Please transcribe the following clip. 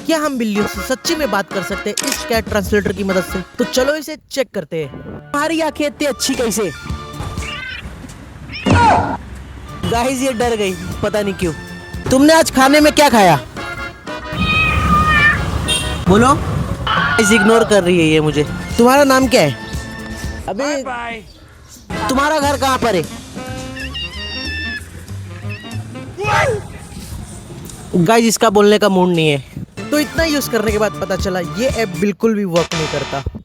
क्या हम बिल्लियों से सच्ची में बात कर सकते हैं इस कैट ट्रांसलेटर की मदद से? तो चलो इसे चेक करते हैं। तुम्हारी आंखें इतनी अच्छी कैसे? गाइस ये डर गई, पता नहीं क्यों। तुमने आज खाने में क्या खाया? बोलो। गाइस इग्नोर कर रही है ये मुझे। तुम्हारा नाम क्या है? अबे तुम्हारा घर कहाँ पर है? गाइस इसका बोलने का मूड नहीं है। तो इतना यूज करने के बाद पता चला ये ऐप बिल्कुल भी वर्क नहीं करता।